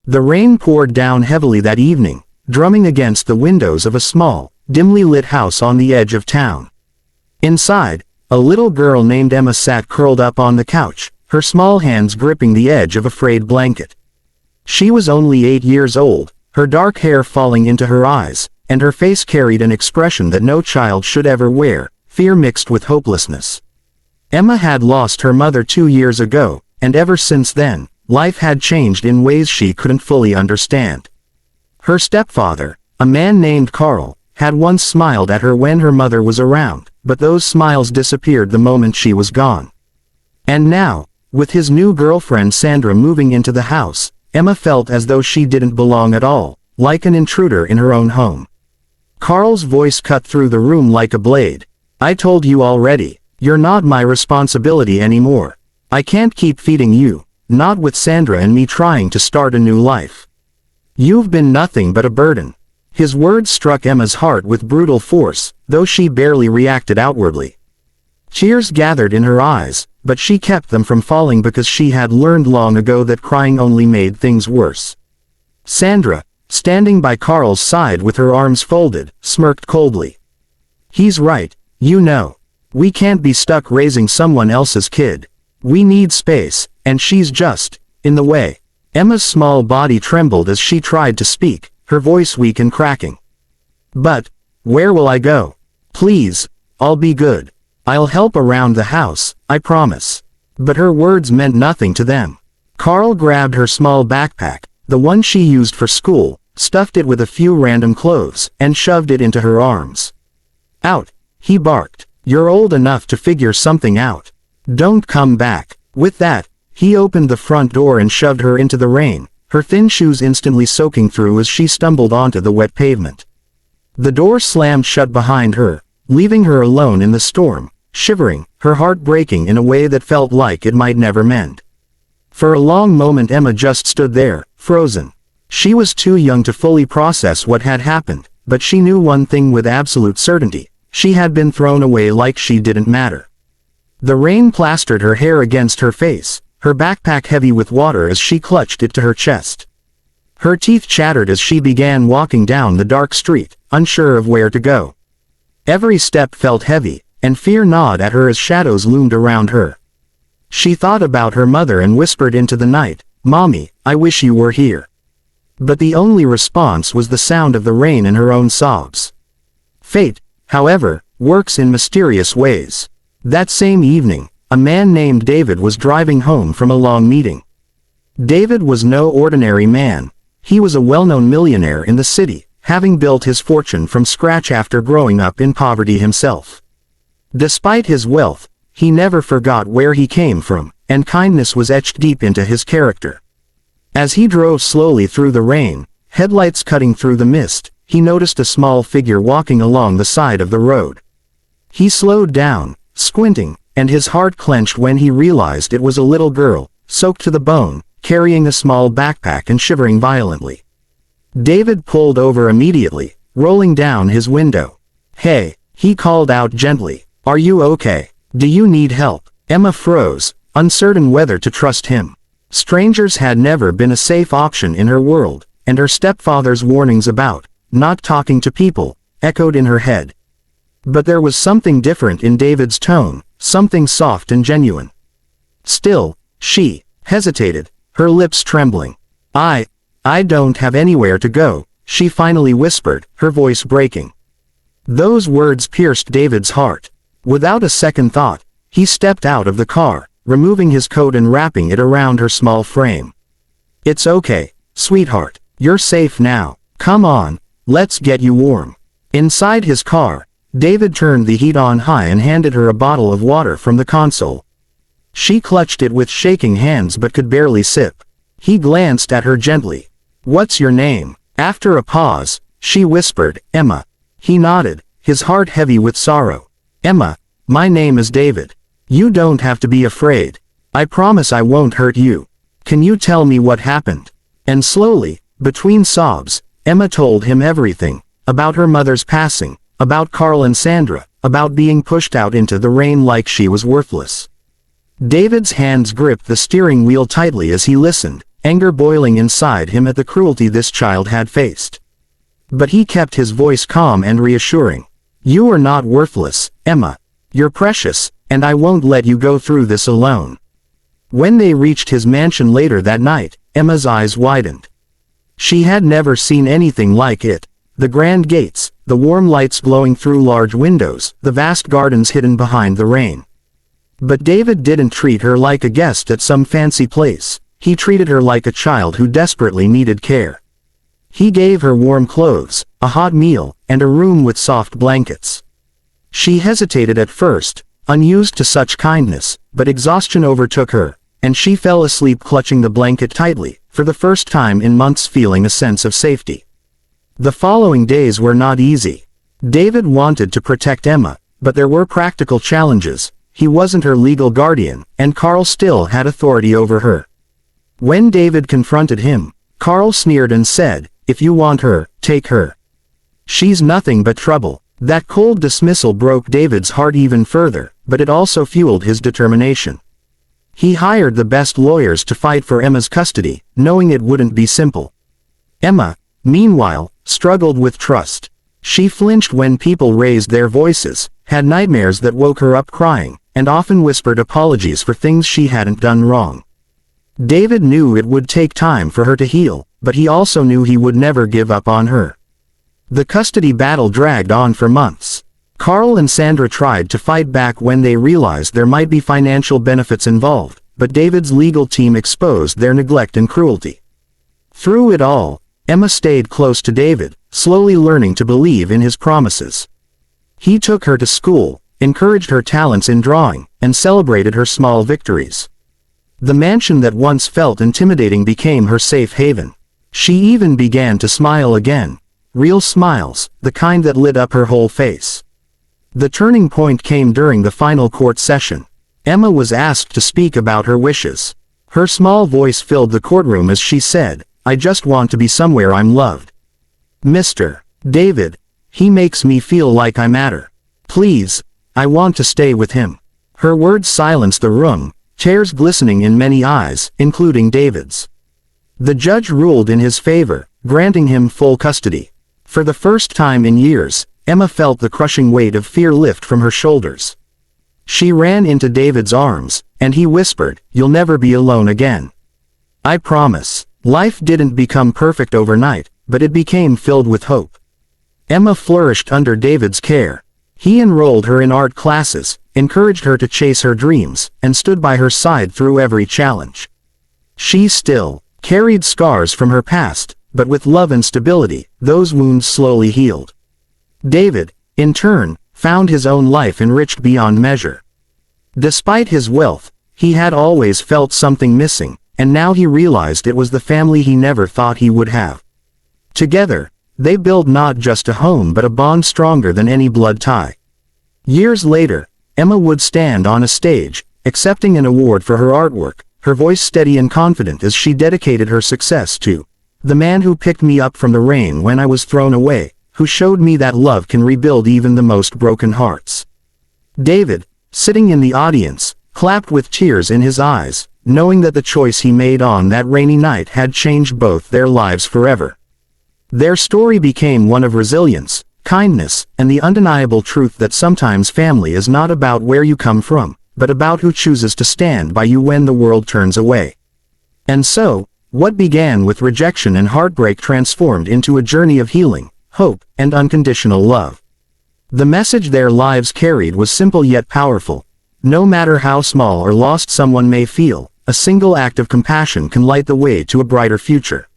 The rain poured down heavily that evening, drumming against the windows of a small, dimly lit house on the edge of town. Inside, a little girl named Emma sat curled up on the couch, her small hands gripping the edge of a frayed blanket. She was only 8 years old, her dark hair falling into her eyes, and her face carried an expression that no child should ever wear, fear mixed with hopelessness. Emma had lost her mother 2 years ago, and ever since then, life had changed in ways she couldn't fully understand. Her stepfather, a man named Carl, had once smiled at her when her mother was around, but those smiles disappeared the moment she was gone. And now, with his new girlfriend Sandra moving into the house, Emma felt as though she didn't belong at all, like an intruder in her own home. Carl's voice cut through the room like a blade. "I told you already, you're not my responsibility anymore. I can't keep feeding you, not with Sandra and me trying to start a new life. You've been nothing but a burden." His words struck Emma's heart with brutal force, though she barely reacted outwardly. Tears gathered in her eyes, but she kept them from falling because she had learned long ago that crying only made things worse. Sandra, standing by Carl's side with her arms folded, smirked coldly. "He's right, you know. We can't be stuck raising someone else's kid. We need space, and she's just in the way." Emma's small body trembled as she tried to speak, her voice weak and cracking. "But where will I go? Please, I'll be good. I'll help around the house, I promise." But her words meant nothing to them. Carl grabbed her small backpack, the one she used for school, stuffed it with a few random clothes, and shoved it into her arms. "Out," he barked. "You're old enough to figure something out. Don't come back." With that, he opened the front door and shoved her into the rain, her thin shoes instantly soaking through as she stumbled onto the wet pavement. The door slammed shut behind her, leaving her alone in the storm, shivering, her heart breaking in a way that felt like it might never mend. For a long moment Emma just stood there, frozen. She was too young to fully process what had happened, but she knew one thing with absolute certainty: she had been thrown away like she didn't matter. The rain plastered her hair against her face, her backpack heavy with water as she clutched it to her chest. Her teeth chattered as she began walking down the dark street, unsure of where to go. Every step felt heavy, and fear gnawed at her as shadows loomed around her. She thought about her mother and whispered into the night, "Mommy, I wish you were here." But the only response was the sound of the rain and her own sobs. Fate, however, works in mysterious ways. That same evening, a man named David was driving home from a long meeting. David was no ordinary man. He was a well-known millionaire in the city, having built his fortune from scratch after growing up in poverty himself. Despite his wealth, he never forgot where he came from, and kindness was etched deep into his character. As he drove slowly through the rain, headlights cutting through the mist, he noticed a small figure walking along the side of the road. He slowed down, squinting, and his heart clenched when he realized it was a little girl, soaked to the bone, carrying a small backpack and shivering violently. David pulled over immediately, rolling down his window. "Hey," he called out gently, "are you okay? Do you need help?" Emma froze, uncertain whether to trust him. Strangers had never been a safe option in her world, and her stepfather's warnings about not talking to people echoed in her head. But there was something different in David's tone, something soft and genuine. Still, she hesitated, her lips trembling. I don't have anywhere to go," she finally whispered, her voice breaking. Those words pierced David's heart. Without a second thought, he stepped out of the car, removing his coat and wrapping it around her small frame. "It's okay, sweetheart. You're safe now. Come on, let's get you warm." Inside his car, David turned the heat on high and handed her a bottle of water from the console. She clutched it with shaking hands but could barely sip. He glanced at her gently. "What's your name?" After a pause, she whispered, "Emma." He nodded, his heart heavy with sorrow. "Emma, my name is David. You don't have to be afraid. I promise I won't hurt you. Can you tell me what happened?" And slowly, between sobs, Emma told him everything, about her mother's passing, about Carl and Sandra, about being pushed out into the rain like she was worthless. David's hands gripped the steering wheel tightly as he listened, anger boiling inside him at the cruelty this child had faced. But he kept his voice calm and reassuring. "You are not worthless, Emma. You're precious, and I won't let you go through this alone." When they reached his mansion later that night, Emma's eyes widened. She had never seen anything like it. The grand gates, the warm lights glowing through large windows, the vast gardens hidden behind the rain. But David didn't treat her like a guest at some fancy place. He treated her like a child who desperately needed care. He gave her warm clothes, a hot meal, and a room with soft blankets. She hesitated at first, unused to such kindness, but exhaustion overtook her, and she fell asleep clutching the blanket tightly, for the first time in months feeling a sense of safety. The following days were not easy. David wanted to protect Emma, but there were practical challenges. He wasn't her legal guardian, and Carl still had authority over her. When David confronted him, Carl sneered and said, "If you want her, take her. She's nothing but trouble." That cold dismissal broke David's heart even further, but it also fueled his determination. He hired the best lawyers to fight for Emma's custody, knowing it wouldn't be simple. Emma, meanwhile, struggled with trust. She flinched when people raised their voices, had nightmares that woke her up crying, and often whispered apologies for things she hadn't done wrong. David knew it would take time for her to heal, but he also knew he would never give up on her. The custody battle dragged on for months. Carl and Sandra tried to fight back when they realized there might be financial benefits involved, but David's legal team exposed their neglect and cruelty. Through it all, Emma stayed close to David, slowly learning to believe in his promises. He took her to school, encouraged her talents in drawing, and celebrated her small victories. The mansion that once felt intimidating became her safe haven. She even began to smile again. Real smiles, the kind that lit up her whole face. The turning point came during the final court session. Emma was asked to speak about her wishes. Her small voice filled the courtroom as she said, "I just want to be somewhere I'm loved. Mr. David, he makes me feel like I matter. Please, I want to stay with him." Her words silenced the room, tears glistening in many eyes, including David's. The judge ruled in his favor, granting him full custody. For the first time in years, Emma felt the crushing weight of fear lift from her shoulders. She ran into David's arms, and he whispered, "You'll never be alone again. I promise." Life didn't become perfect overnight, but it became filled with hope. Emma flourished under David's care. He enrolled her in art classes, encouraged her to chase her dreams, and stood by her side through every challenge. She still carried scars from her past, but with love and stability, those wounds slowly healed. David, in turn, found his own life enriched beyond measure. Despite his wealth, he had always felt something missing, and now he realized it was the family he never thought he would have. Together, they built not just a home but a bond stronger than any blood tie. Years later, Emma would stand on a stage, accepting an award for her artwork, her voice steady and confident as she dedicated her success to the man who picked me up from the rain when I was thrown away, who showed me that love can rebuild even the most broken hearts. David, sitting in the audience, clapped with tears in his eyes, knowing that the choice he made on that rainy night had changed both their lives forever. Their story became one of resilience, kindness, and the undeniable truth that sometimes family is not about where you come from, but about who chooses to stand by you when the world turns away. And so, what began with rejection and heartbreak transformed into a journey of healing, hope, and unconditional love. The message their lives carried was simple yet powerful. No matter how small or lost someone may feel, a single act of compassion can light the way to a brighter future.